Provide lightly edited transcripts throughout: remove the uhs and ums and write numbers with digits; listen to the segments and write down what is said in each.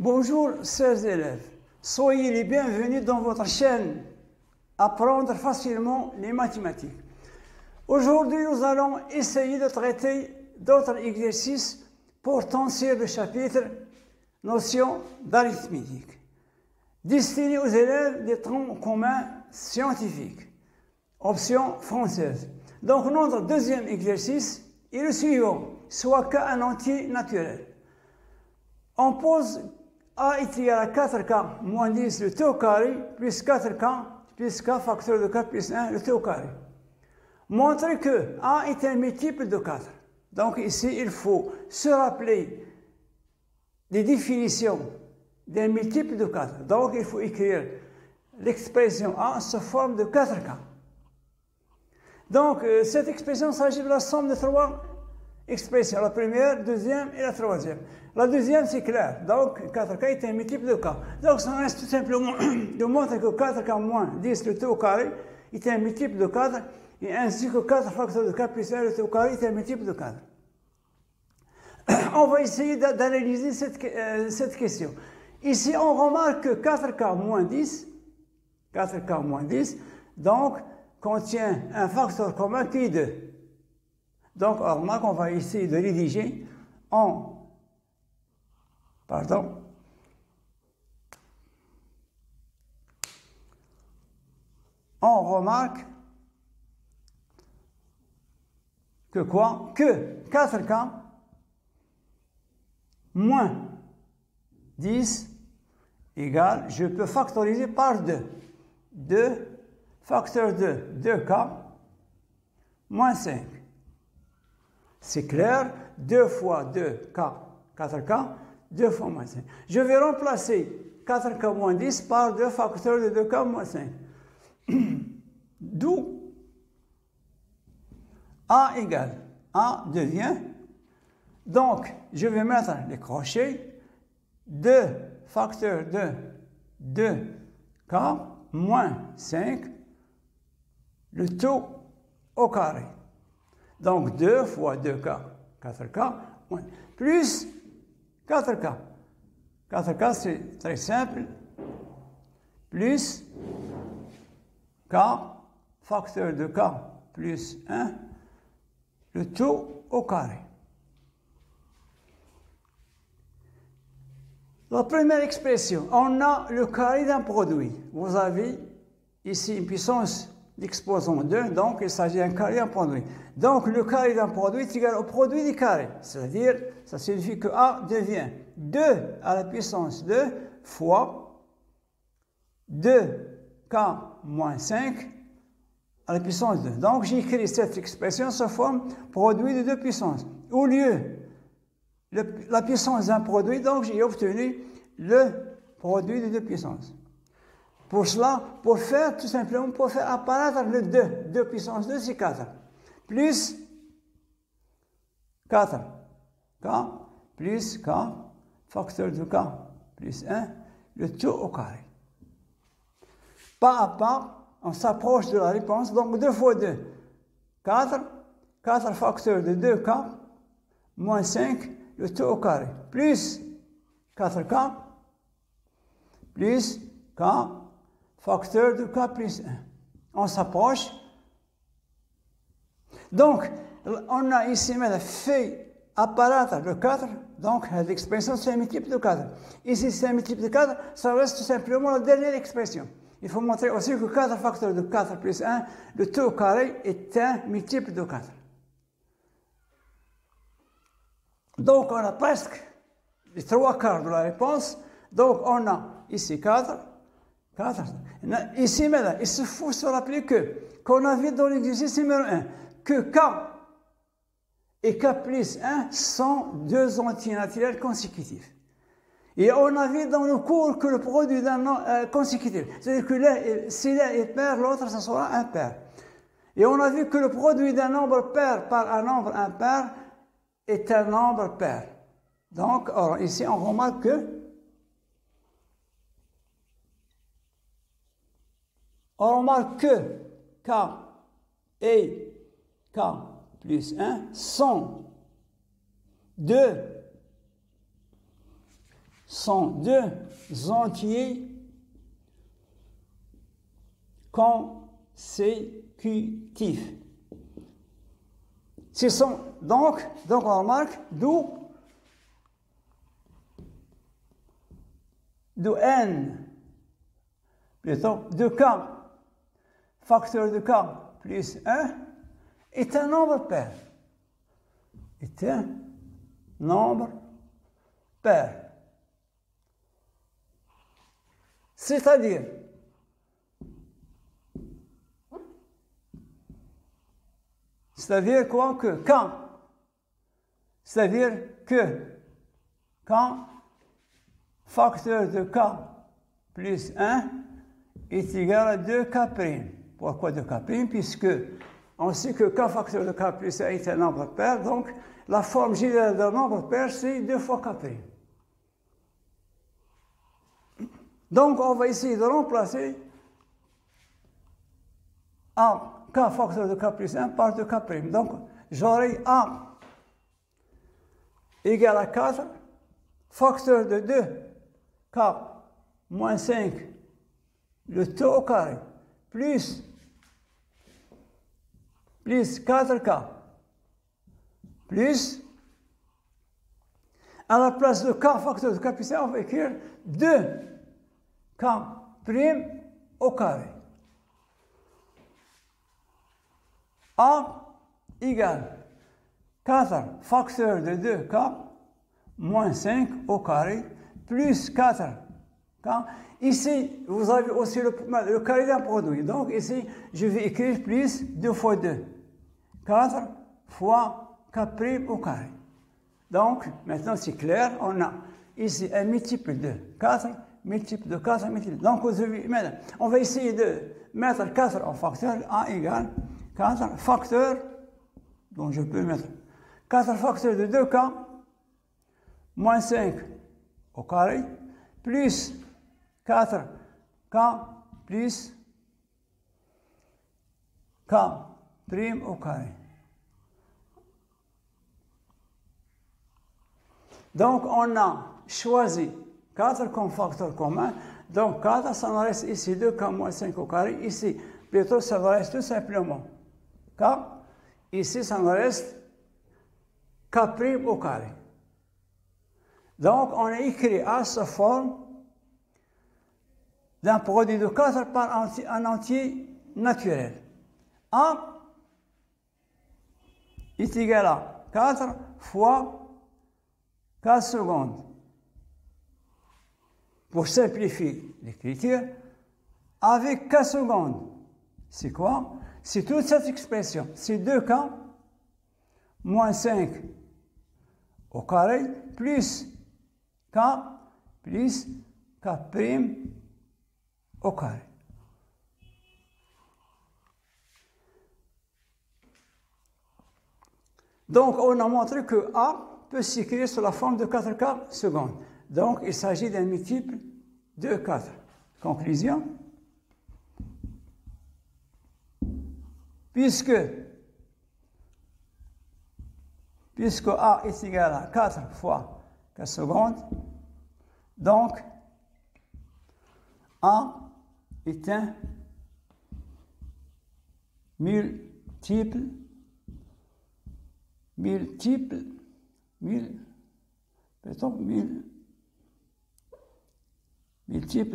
Bonjour, chers élèves. Soyez les bienvenus dans votre chaîne Apprendre facilement les mathématiques. Aujourd'hui, nous allons essayer de traiter d'autres exercices portant sur le chapitre Notions d'arithmétique, destinés aux élèves des troncs communs scientifiques. Option française. Donc, notre deuxième exercice est le suivant, soit K un entier naturel. On pose A est égal à 4K moins 10 le t au carré plus 4K plus K facteur de K plus 1 le t au carré. Montrez que A est un multiple de 4. Donc ici, il faut se rappeler des définitions d'un multiple de 4. Donc il faut écrire l'expression A sous forme de 4K. Donc cette expression s'agit de la somme de trois expressions. La première, deuxième et la troisième. La deuxième, c'est clair. Donc, 4K est un multiple de K. Donc, ça reste tout simplement de montrer que 4K moins 10 le t au carré est un multiple de 4, et ainsi que 4 facteurs de K plus 1 le t au carré est un multiple de 4. On va essayer d'analyser cette question. Ici, on remarque que 4K moins 10, donc, contient un facteur commun qui est 2. Donc, on remarque qu'on va essayer de rédiger on remarque que quoi? Que 4K moins 10 égale, je peux factoriser par 2. 2 facteur de 2K moins 5. C'est clair, 2 fois 2K, 4K, 2 fois moins 5. Je vais remplacer 4K moins 10 par 2 facteurs de 2K moins 5. D'où A égale. A devient, donc je vais mettre les crochets, 2 facteurs de 2K moins 5, le tout au carré. Donc 2 fois 2K, 4K, plus 4K. 4K, c'est très simple. Plus K, facteur de K plus 1, le tout au carré. La première expression, on a le carré d'un produit. Vous avez ici une puissance d'exposant 2, donc il s'agit d'un carré d'un produit. Donc le carré d'un produit est égal au produit des carrés. C'est-à-dire, ça signifie que A devient 2 à la puissance 2 fois 2K moins 5 à la puissance 2. Donc j'écris cette expression sous forme produit de 2 puissances. Au lieu la puissance d'un produit, donc j'ai obtenu le produit de 2 puissances. Pour cela, pour faire apparaître le 2, 2 puissance 2, c'est 4. Plus 4, K, plus K, facteur de K, plus 1, le tout au carré. Pas à pas, on s'approche de la réponse, donc 2 fois 2, 4, 4 facteurs de 2K, moins 5, le tout au carré, plus 4K, plus K, facteur de K plus 1. On s'approche. Donc, on a ici maintenant fait apparaître le 4. Donc, l'expression, c'est un multiple de 4. Ici, c'est un multiple de 4. Ça reste tout simplement la dernière expression. Il faut montrer aussi que 4 facteurs de 4 plus 1, le tout au carré est un multiple de 4. Donc, on a presque les 3/4 de la réponse. Donc, on a ici 4. Ici, maintenant, il se faut se rappeler qu'on a vu dans l'exercice numéro 1, que K et K plus 1 sont deux entiers naturels consécutifs. Et on a vu dans le cours que le produit d'un nombre consécutif, c'est-à-dire que si l'un est pair, l'autre, ça sera impair. Et on a vu que le produit d'un nombre pair par un nombre impair est un nombre pair. Donc, ici, on remarque que K et K plus 1 sont deux sont deux entiers consécutifs. Ce sont donc on remarque d'où n, plutôt de k, facteur de k plus 1 est un nombre pair. Est un nombre pair. C'est-à-dire quoi que quand, c'est-à-dire que quand facteur de k plus 1 est égal à 2k'. Pourquoi 2k'? Puisque on sait que k facteur de k plus 1 est un nombre pair, donc la forme générale d'un nombre pair, c'est 2 fois k'. Donc on va essayer de remplacer A k facteur de k plus 1 par 2k'. Donc j'aurai A égale à 4 facteur de 2k moins 5 le taux au carré plus 4k plus à la place de k facteur de k plus 1 on va écrire 2k' au carré. A égale 4 facteur de 2k moins 5 au carré plus 4k. Ici, vous avez aussi le carré d'un produit. Donc ici, je vais écrire plus 2 fois 2. 4 fois k' au carré. Donc, maintenant c'est clair, on a ici un multiple de 4, multiple de 4, multiple. Donc, on va essayer de mettre 4 en facteur. A égale 4 facteurs, donc je peux mettre 4 facteurs de 2k moins 5 au carré plus 4k plus k' au carré. Donc on a choisi 4 comme facteur commun. Donc 4, ça nous reste ici 2k moins 5 au carré. Ici, plutôt, ça nous reste tout simplement k. Ici, ça nous reste k' au carré. Donc on a écrit A sous forme d'un produit de 4 par un entier naturel. A est égal à 4 fois k secondes. Pour simplifier l'écriture, avec k secondes, c'est quoi? C'est toute cette expression. C'est 2k moins 5 au carré plus k plus k' au carré. Donc, on a montré que A peut s'écrire sous la forme de 4k secondes. Donc, il s'agit d'un multiple de 4. Conclusion. Puisque A est égal à 4 fois k secondes, donc A est un multiple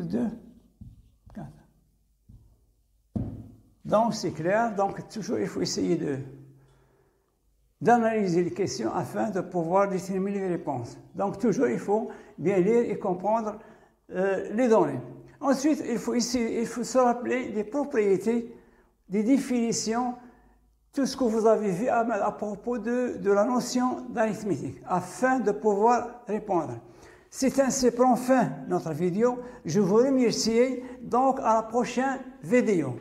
de 4. Donc c'est clair, donc toujours il faut essayer d'analyser les questions afin de pouvoir déterminer les réponses. Donc toujours il faut bien lire et comprendre les données. Ensuite, il faut se rappeler des propriétés, des définitions, tout ce que vous avez vu à propos de la notion d'arithmétique, afin de pouvoir répondre. C'est ainsi prend fin notre vidéo. Je vous remercie donc à la prochaine vidéo.